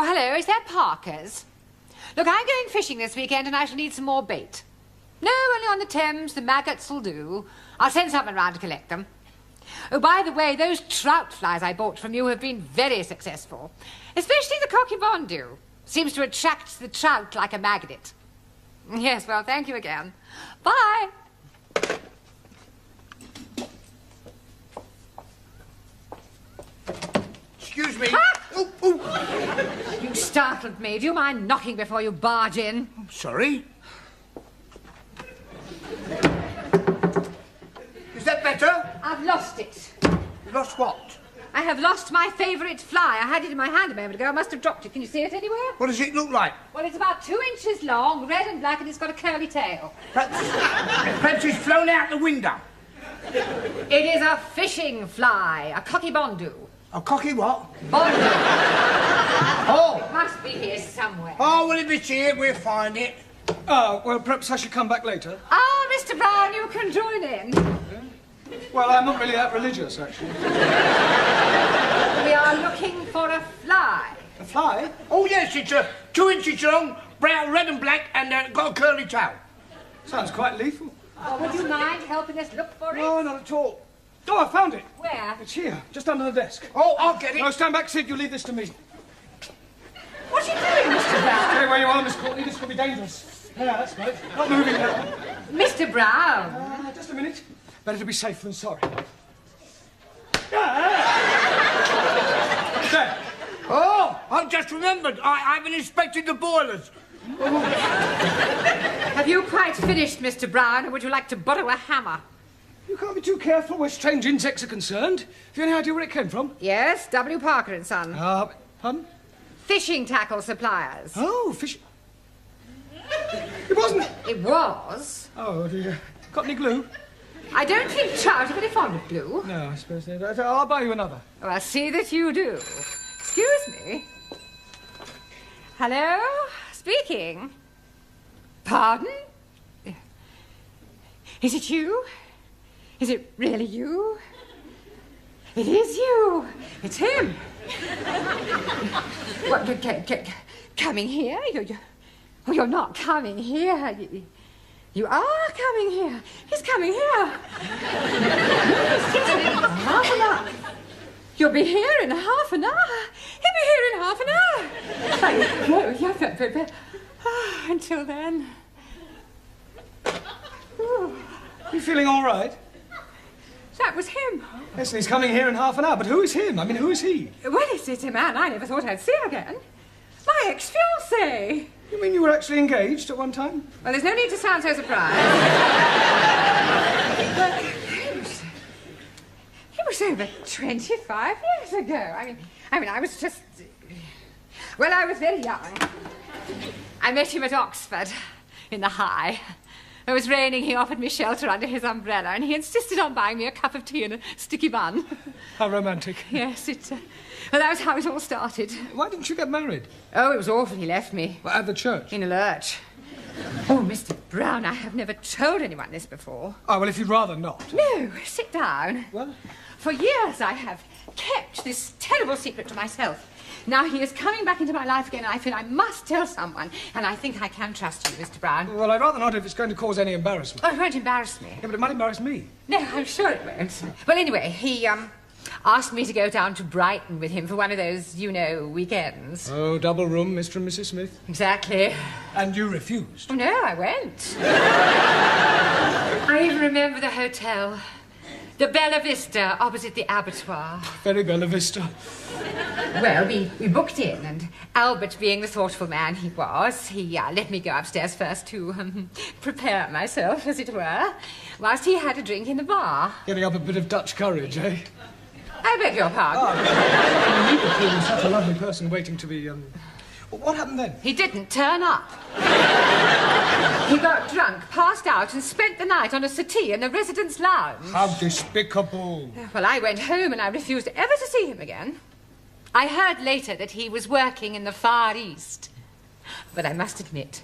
Oh, hello, is that Parker's? Look, I'm going fishing this weekend and I shall need some more bait. No, only on the Thames, the maggots will do. I'll send someone round to collect them. Oh, by the way, those trout flies I bought from you have been very successful. Especially the cockybondu. Seems to attract the trout like a magnet. Yes, well, thank you again. Bye. Excuse me. Ah! Oh, oh. You startled me. Do you mind knocking before you barge in? Sorry. Is that better? I've lost it. You lost what? I have lost my favourite fly. I had it in my hand a moment ago. I must have dropped it. Can you see it anywhere? What does it look like? Well, it's about 2 inches long, red and black, and it's got a curly tail. Perhaps it's flown out the window. It is a fishing fly, a cockybondu. A cocky what? Bondu. Oh. It must be here somewhere. Oh, well, if it's here, we'll find it. Oh, well, perhaps I should come back later. Ah, Mr. Brown, you can join in. Well, I'm not really that religious, actually. We are looking for a fly. A fly? Oh, yes, it's 2 inches long, brown, red and black, and got a curly tail. Sounds quite lethal. Oh, would you mind helping us look for it? No, not at all. Oh, I found it. Where? It's here, just under the desk. Oh, I'll get it. No, stand back, Sid. You leave this to me. What are you doing, Mr. Brown? Stay where you are, Miss Courtney. This could be dangerous. Yeah, that's right. Not moving now. Mr. Brown. Just a minute. Better to be safe than sorry. There. Oh, I've just remembered. I haven't inspected the boilers. Have you quite finished, Mr. Brown, or would you like to borrow a hammer? You can't be too careful where strange insects are concerned. Have you any idea where it came from? Yes, W. Parker and Son. Pardon? Fishing tackle suppliers. Oh, fish... It wasn't... It was. Oh, dear. Got any glue? I don't think trout are very fond of glue. No, I suppose they don't. I'll buy you another. Oh, I'll see that you do. Excuse me. Hello? Speaking. Pardon? Is it you? Is it really you? It is you. It's him. What, coming here? You're not coming here. You are coming here. He's coming here. Half an hour. You'll be here in half an hour. He'll be here in half an hour. No, until then. You feeling all right? That was him. Yes, he's coming here in half an hour. But who is him? I mean, who is he? Well, it's a man I never thought I'd see again. My ex-fiancé. You mean you were actually engaged at one time? Well, there's no need to sound so surprised. But he was over 25 years ago. I mean, I was just... Well, I was very young. I met him at Oxford, in the High. It was raining, he offered me shelter under his umbrella, and he insisted on buying me a cup of tea and a sticky bun. How romantic. Yes, well, that was how it all started. Why didn't you get married? Oh, it was awful. He left me. Well, at the church? In a lurch. Oh, Mr. Brown, I have never told anyone this before. Oh, well, if you'd rather not. No, sit down. Well? For years I have kept this terrible secret to myself. Now he is coming back into my life again, and I feel I must tell someone, and I think I can trust you, Mr. Brown. Well, I'd rather not if it's going to cause any embarrassment. Oh, it won't embarrass me. Yeah, but it might embarrass me. No, I'm sure it won't. Well, anyway, he, asked me to go down to Brighton with him for one of those, weekends. Oh, double room, Mr. and Mrs. Smith. Exactly. And you refused? Oh, no, I went. I even remember the hotel. The Bella Vista, opposite the abattoir. Very Bella Vista. Well, we booked in, and Albert, being the thoughtful man he was, he let me go upstairs first to prepare myself, as it were, whilst he had a drink in the bar. Getting up a bit of Dutch courage, eh? I beg your pardon. He was such a lovely person waiting to be, What happened then? He didn't turn up. He got drunk, passed out, and spent the night on a settee in the residence lounge. How despicable. Well, I went home and I refused ever to see him again. I heard later that he was working in the Far East. But I must admit,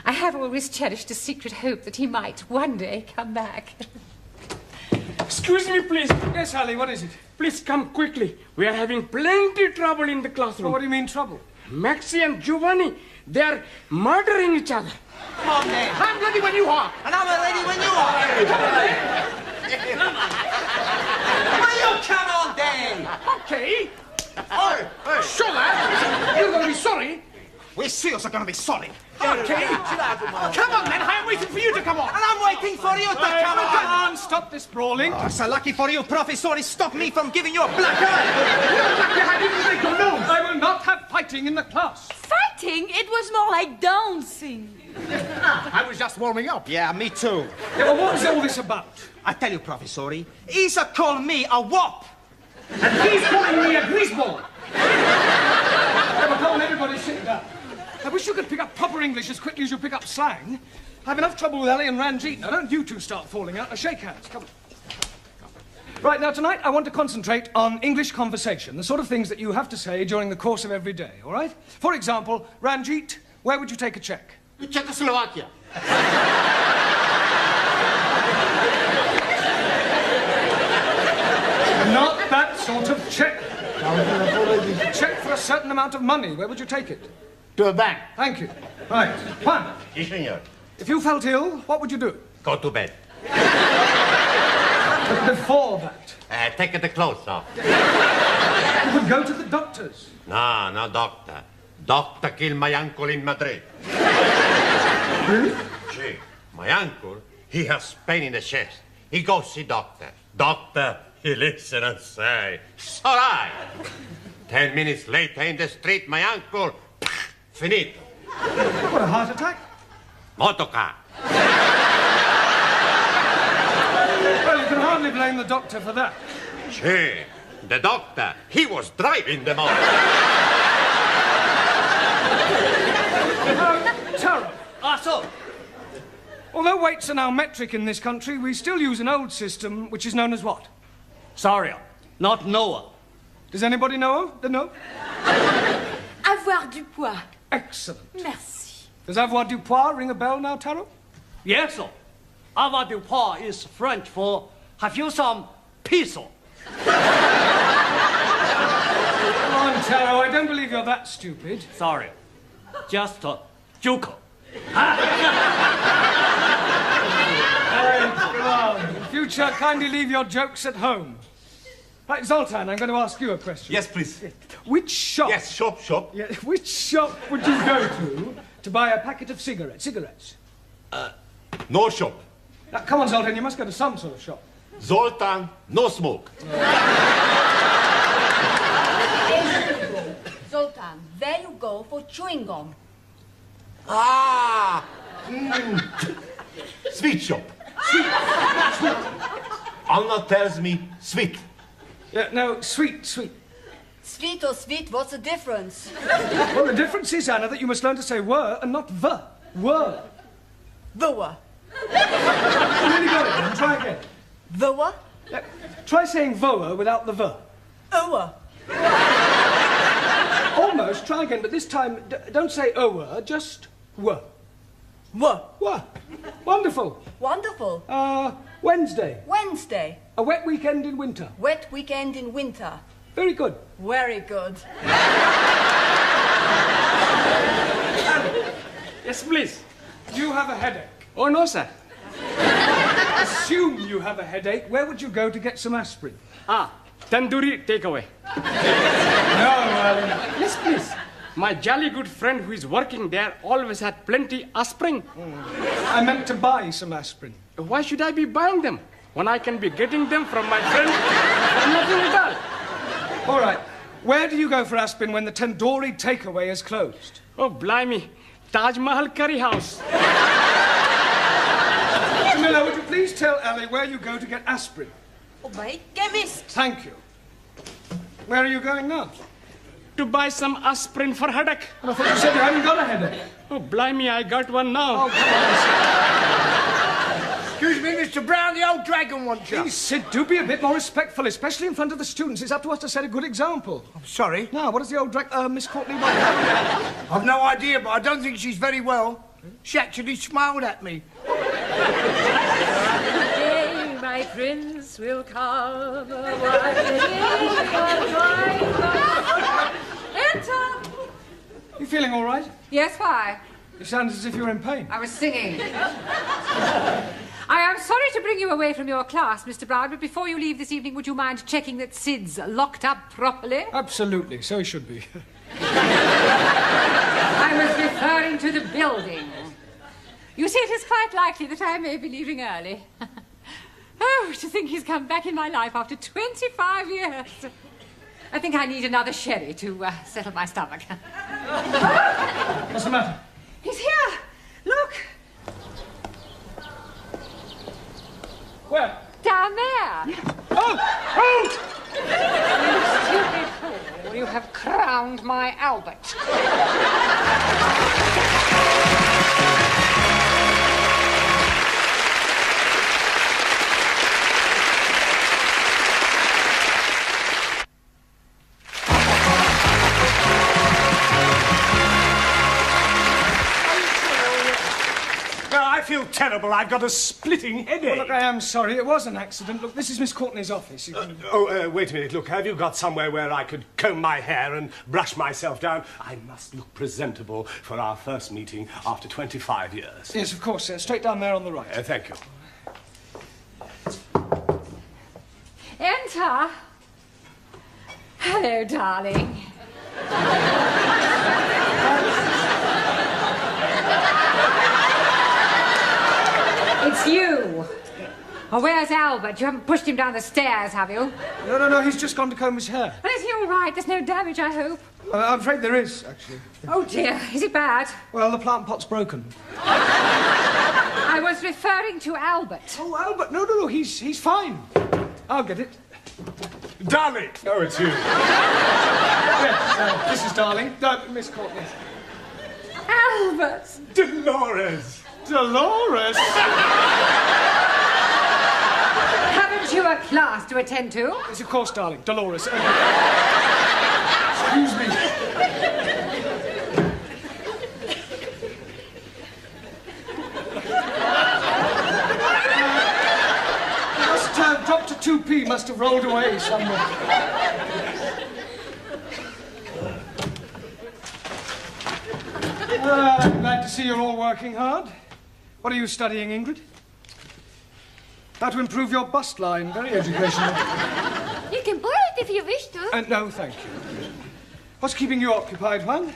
I have always cherished a secret hope that he might one day come back. Excuse me, please. Yes, Sally, what is it? Please come quickly. We are having plenty trouble in the classroom. Well, what do you mean, trouble? Maxie and Giovanni, they're murdering each other. Come on, then. I'm ready when you are. And I'm ready when you are. Will you come on, then? Okay. Hey. Sure, lad. You're going to be sorry. We seals are going to be sorry. Okay. Come on, then. I'm waiting for you to come on. And I'm waiting for you to come on. Come on, stop this brawling. Oh, so lucky for you, Professor, he stopped me from giving you a black eye. I will not have fighting in the class. Fighting? It was more like dancing. I was just warming up. Yeah, me too. Yeah, well, what is all this about? I tell you, Professor, he's a call me a wop. And he's calling me a greaseball. Come on, everybody sit down. I wish you could pick up proper English as quickly as you pick up slang. I have enough trouble with Ellie and Ranjit. Now, don't you two start falling out. Now, shake hands. Come on. Right, now, tonight, I want to concentrate on English conversation, the sort of things that you have to say during the course of every day, all right? For example, Ranjit, where would you take a check? Czechoslovakia. Not that sort of check. A check for a certain amount of money. Where would you take it? To a bank. Thank you. Right. Juan, Yes, senor. if you felt ill, what would you do? Go to bed. But before that, Take the clothes off. you would go to the doctors. No, no, doctor. Doctor killed my uncle in Madrid. Really? See, my uncle, he has pain in the chest. He goes see doctor. Doctor, he listen and say, it's all right. 10 minutes later in the street, my uncle, finito. What, a heart attack? Motorcar. Well, you can hardly blame the doctor for that. See, the doctor, he was driving the motor. Taro, So, although weights are now metric in this country, we still use an old system which is known as what? sorry, not Noah. Does anybody know? No? Avoir du poids. Excellent. Merci. Does avoir du poids ring a bell now, Taro? Yes, sir. Avoir du poids is French for have you some peso? Come on, Taro, I don't believe you're that stupid. Sorry, just a joke. Right, come on. In future, kindly leave your jokes at home. Right, Zoltan, I'm going to ask you a question. Yes, please. Which shop... Yes, shop. Yeah, which shop would you go to buy a packet of cigarettes? No shop. Now, come on, Zoltan, you must go to some sort of shop. Zoltan, no smoke. Zoltan, there you go for chewing gum. Sweet shop. Sweet. Anna tells me sweet. Yeah, no, sweet. Sweet or sweet, what's the difference? Well, the difference is, Anna, that you must learn to say were and not the. Were. Voa. You really got it, then. Try again. Voa? Yeah, try saying voa without the the. Oa. Almost. Try again, but this time, don't say ower, just were. Were. Were. Wonderful. Wonderful. Wednesday. Wednesday. A wet weekend in winter. Wet weekend in winter. Very good. Very good. Yes, please. Do you have a headache? Oh, no, sir. Assume you have a headache. Where would you go to get some aspirin? Tandoori takeaway. No, Yes, please. My jolly good friend who is working there always had plenty aspirin. I meant to buy some aspirin. Why should I be buying them when I can be getting them from my friend for nothing at all? All right. Where do you go for aspirin when the tandoori takeaway is closed? Oh, blimey. Taj Mahal Curry House. Jamila, would you please tell Ali where you go to get aspirin? Oh, my chemist. Thank you. Where are you going now? To buy some aspirin for headache. I thought you said you hadn't got a headache. Oh, blimey, I got one now. Oh, come on, Excuse me, Mr. Brown, the old dragon wants you. Please, Sid, do be a bit more respectful, especially in front of the students. It's up to us to set a good example. I'm sorry. Now, what does the old Miss Courtney want? I've no idea, but I don't think she's very well. She actually smiled at me. Today my prince will come. Enter. You feeling all right? Yes, why? You sound as if you were in pain. I was singing. I am sorry to bring you away from your class, Mr. Brown, but before you leave this evening, would you mind checking that Sid's locked up properly? Absolutely, so he should be. I was referring to the building. You see, it is quite likely that I may be leaving early. Oh, to think he's come back in my life after 25 years. I think I need another sherry to settle my stomach. What's the matter? He's here. Look. Where? Down there. Oh! Oh! You stupid fool. You have crowned my Albert. I feel terrible. I've got a splitting headache. Well, look, I am sorry. It was an accident. Look, this is Miss Courtney's office. You can... Wait a minute. Look, have you got somewhere where I could comb my hair and brush myself down? I must look presentable for our first meeting after 25 years. Yes, of course, sir. Straight down there on the right. Thank you. Enter. Hello, darling. It's you. Oh, where's Albert? You haven't pushed him down the stairs, have you? No, he's just gone to comb his hair. Well, is he all right? There's no damage, I hope. I'm afraid there is, actually. Oh, dear. Is it bad? Well, the plant pot's broken. I was referring to Albert. Oh, Albert, no, he's fine. I'll get it. Darling! Oh, it's you. Yes, this is Darling. Miss Courtney. Albert! Dolores! Dolores? Haven't you a class to attend to? Yes, of course, darling. Dolores. Excuse me. Dr. 2P must have rolled away somewhere. Glad to see you're all working hard. What are you studying, Ingrid? How to improve your bust line. Very educational. You can borrow it if you wish to. No, thank you. What's keeping you occupied, Juan?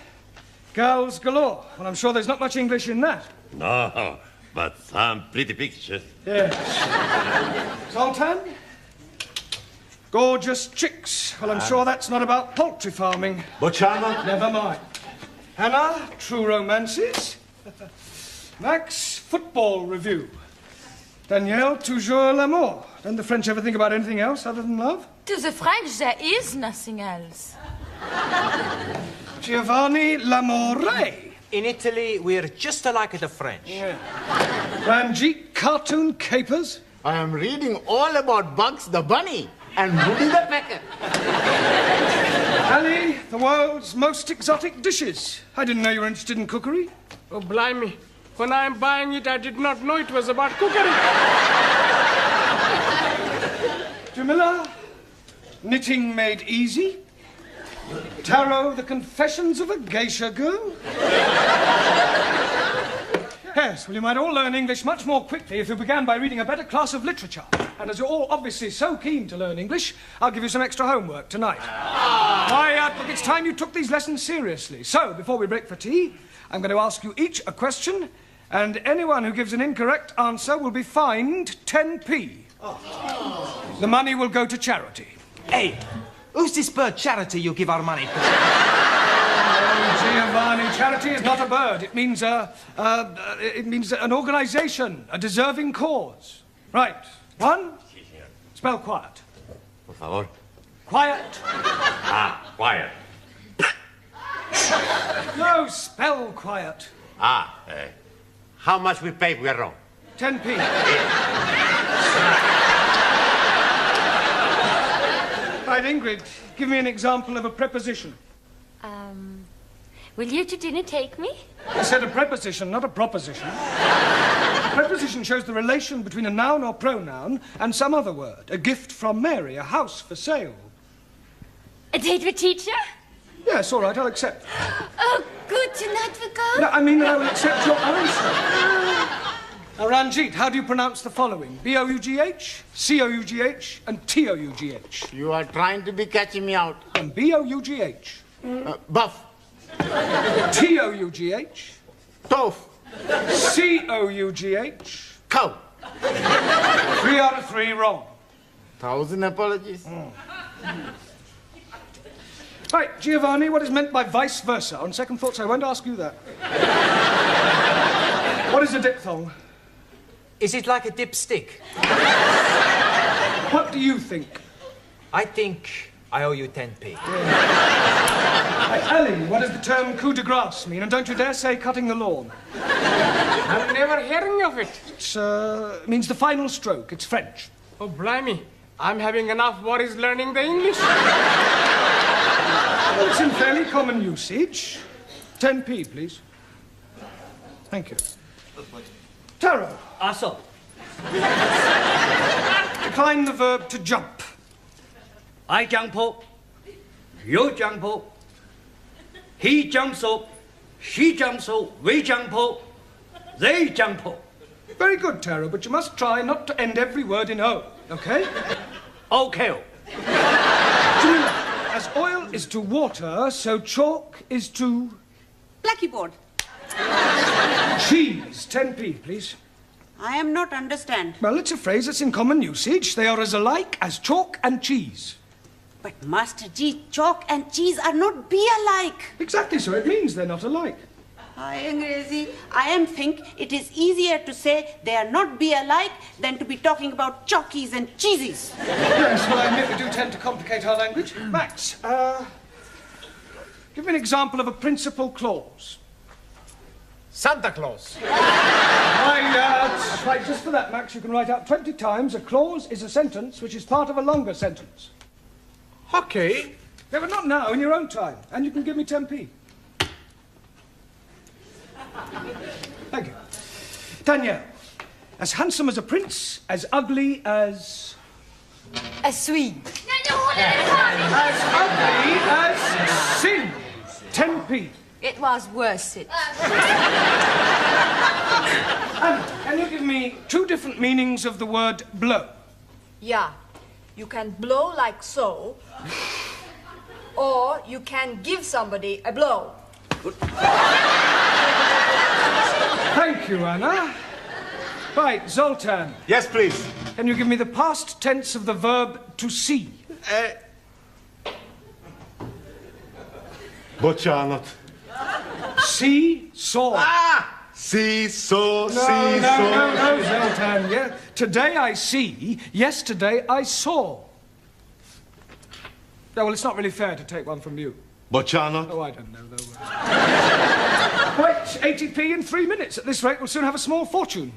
Girls galore. Well, I'm sure there's not much English in that. No, but some pretty pictures. Yes. Zoltan? Gorgeous chicks. Well, I'm sure that's not about poultry farming. Bochana? Never mind. Hannah, true romances. Max, football review. Danielle, toujours l'amour. Don't the French ever think about anything else other than love? To the French, there is nothing else. Giovanni, l'amore. In Italy, we're just alike the French. Yeah. Ranjit, cartoon capers. I am reading all about Bugs the Bunny and Woody the Pecker. Ali, the world's most exotic dishes. I didn't know you were interested in cookery. Oh, blimey. When I'm buying it, I did not know it was about cookery. Jamila, knitting made easy. Tarot, the confessions of a geisha girl. Yes, well, you might all learn English much more quickly if you began by reading a better class of literature. And as you're all obviously so keen to learn English, I'll give you some extra homework tonight. Why, look, it's time you took these lessons seriously. So, before we break for tea, I'm going to ask you each a question, and anyone who gives an incorrect answer will be fined 10p. The money will go to charity. Hey, who's this bird charity you give our money to? Oh, Giovanni, charity is not a bird. It means an organization, a deserving cause. Right. One, spell quiet. Por favor. Quiet. Quiet. No, spell quiet. How much we pay if we are wrong? 10p. Right, Ingrid, give me an example of a preposition. Will you to dinner take me? I said a preposition, not a proposition. A preposition shows the relation between a noun or pronoun and some other word. A gift from Mary, a house for sale. A date with teacher? Yes, all right, I'll accept. Oh, good. Tonight we go? No, I mean I will accept your answer. Now, Ranjit, how do you pronounce the following? B-O-U-G-H, C-O-U-G-H, and T-O-U-G-H. You are trying to be catching me out. And B-O-U-G-H. Buff. T-O-U-G-H. Tough. C-O-U-G-H. Cow. 3 out of 3 wrong. 1,000 apologies. Right, Giovanni, what is meant by vice versa? On second thoughts, I won't ask you that. What is a diphthong? Is it like a dipstick? What do you think? I think I owe you 10p. Right, Ali, what does the term coup de grace mean? And don't you dare say cutting the lawn. I'm never hearing of it. It means the final stroke. It's French. Oh, blimey. I'm having enough worries learning the English. Well, it's in fairly common usage. 10p, please. Thank you. Taro. Also. Decline the verb to jump. I jump up. You jump up. He jumps up. She jumps up. We jump up. They jump up. Very good, Taro, but you must try not to end every word in O, okay? Okay. Jamila, as oil is to water, so chalk is to... Blackie board. Cheese. 10p, please. I am not understand. Well, it's a phrase that's in common usage. They are as alike as chalk and cheese. But Master G, chalk and cheese are not be alike. Exactly so. It means they're not alike. Hi, Angrezi. I am think it is easier to say they are not be alike than to be talking about chalkies and cheesies. Yes, well, I admit we do tend to complicate our language. Max, give me an example of a principal clause. Santa Claus. That's right, just for that, Max, you can write out 20 times a clause is a sentence which is part of a longer sentence. Okay. Yeah, but not now, in your own time. And you can give me 10p. Thank you. Danielle, as handsome as a prince, as ugly as... A Swede. As ugly as sin. 10p. It was worth it. Anna, can you give me 2 different meanings of the word blow? Yeah. You can blow like so, or you can give somebody a blow. Thank you, Anna. Right, Zoltan. Yes, please. Can you give me the past tense of the verb to see? Bocsánat. See, saw. See, so, No, Zoltan. Yeah. Today I see, yesterday I saw. No, well, it's not really fair to take one from you. Bocsánat. Oh, I don't know, though. Right, 80p in 3 minutes. At this rate, we'll soon have a small fortune.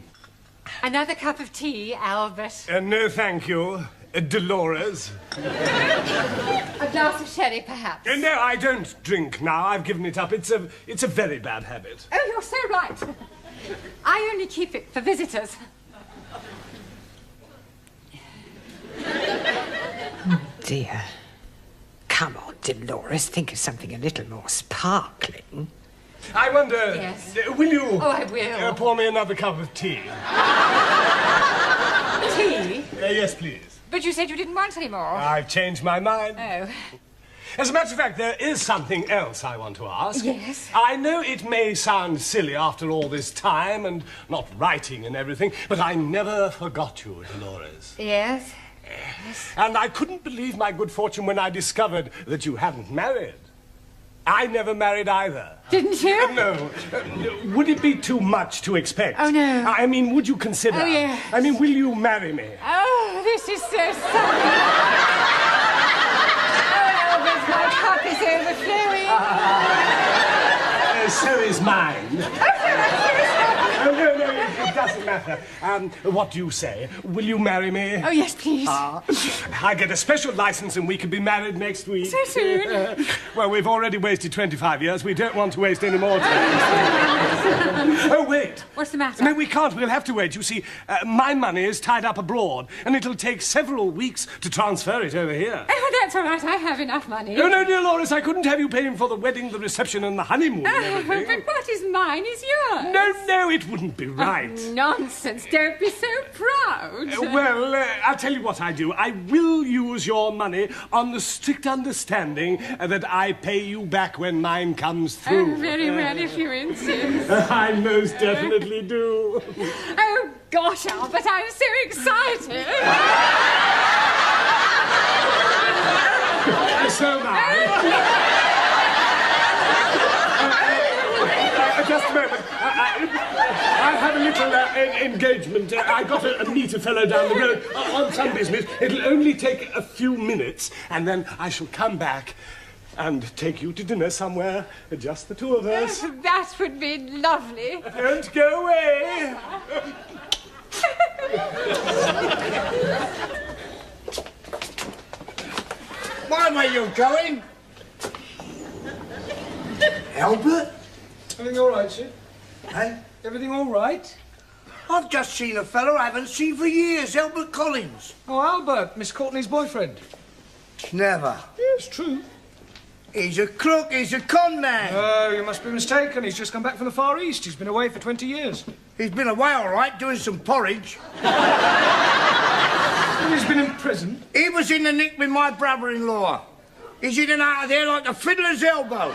Another cup of tea, Albert. No, thank you. Dolores. A glass of sherry, perhaps. No, I don't drink now. I've given it up. It's a very bad habit. Oh, you're so right. I only keep it for visitors. Dear. Come on, Dolores, think of something a little more sparkling. I wonder... Yes. Will you... Oh, I will. Pour me another cup of tea. Tea? Yes, please. But you said you didn't want any more. I've changed my mind. Oh. As a matter of fact, there is something else I want to ask. Yes? I know it may sound silly after all this time and not writing and everything, but I never forgot you, Dolores. Yes? And I couldn't believe my good fortune when I discovered that you hadn't married. I never married either. Didn't you? No. Would it be too much to expect? Oh, no. I mean, would you consider... Oh, yes. I mean, will you marry me? Oh, this is so sunny. Oh, Albert, my cup is overflowing. So is mine. Oh, No, it doesn't matter. What do you say? Will you marry me? Oh, yes, please. I get a special license and we can be married next week. So soon? Well, we've already wasted 25 years. We don't want to waste any more time. Oh, wait. What's the matter? No, we can't. We'll have to wait. You see, my money is tied up abroad, and it'll take several weeks to transfer it over here. Oh, that's all right. I have enough money. Oh, no, dear Loris, I couldn't have you paying for the wedding, the reception, and the honeymoon and everything. But what is mine is yours. No, it wouldn't be right. Oh, nonsense. Don't be so proud. Well, I'll tell you what I do. I will use your money on the strict understanding that I pay you back when mine comes through. Oh, very well, if you insist. I most definitely do. Oh, gosh, Albert, I'm so excited. So am I. Just a moment. I have a little engagement. I got to meet a fellow down the road on some business. It'll only take a few minutes, and then I shall come back and take you to dinner somewhere, just the two of us. Oh, that would be lovely. Don't go away. Why were you going? Albert? Everything all right, sir? Hey? Everything all right? I've just seen a fellow I haven't seen for years, Albert Collins. Oh, Albert, Miss Courtney's boyfriend. Never. Yes, true. He's a crook, he's a con man. Oh, you must be mistaken. He's just come back from the Far East. He's been away for 20 years. He's been away all right, doing some porridge. And he's been in prison. He was in the nick with my brother-in-law. He's in and out of there like a fiddler's elbow.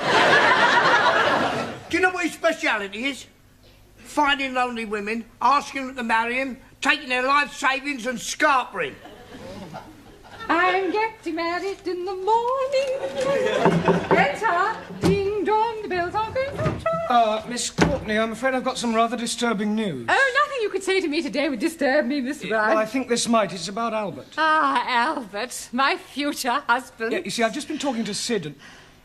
Do you know what his speciality is? Finding lonely women, asking them to marry him, taking their life savings and scarpering. I'm getting married in the morning. Enter. Ding dong, the bells are going to chime. Miss Courtney, I'm afraid I've got some rather disturbing news. Oh, nothing you could say to me today would disturb me, Miss Brown. Well, I think this might. It's about Albert. Ah, Albert, my future husband. Yeah, you see, I've just been talking to Sid and...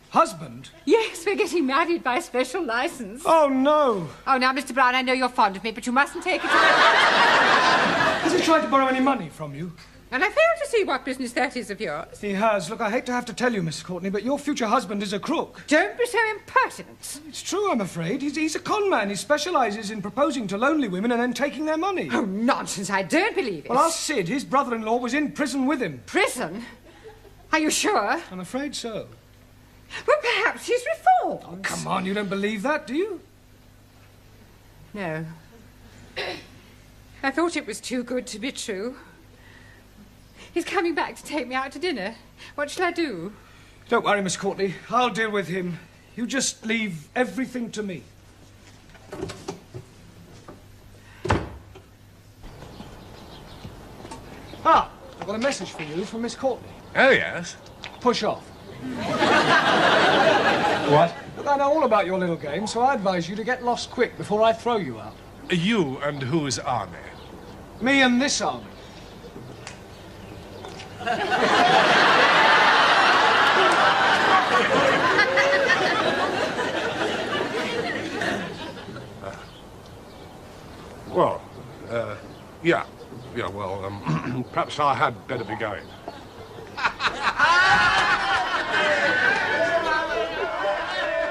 Husband? Yes, we're getting married by special license. Oh, no. Oh, now, Mr. Brown, I know you're fond of me, but you mustn't take it. Has he tried to borrow any money from you? And I fail to see what business that is of yours. He has. Look, I hate to have to tell you, Miss Courtney, but your future husband is a crook. Don't be so impertinent. It's true, I'm afraid. He's a con man. He specialises in proposing to lonely women and then taking their money. Oh, nonsense. I don't believe it. Well, ask Sid. His brother-in-law was in prison with him. Prison? Are you sure? I'm afraid so. Well, perhaps he's reformed. Oh, come on, you don't believe that, do you? No. I thought it was too good to be true. He's coming back to take me out to dinner. What shall I do? Don't worry, Miss Courtney. I'll deal with him. You just leave everything to me. Ah, I've got a message for you from Miss Courtney. Oh, yes? Push off. What? Look, I know all about your little game, so I advise you to get lost quick before I throw you out. You and whose army? Me and this army. Well, yeah. Yeah, well, perhaps I had better be going.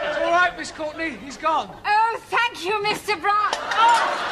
It's all right, Miss Courtney. He's gone. Oh, thank you, Mr. Brown. Oh.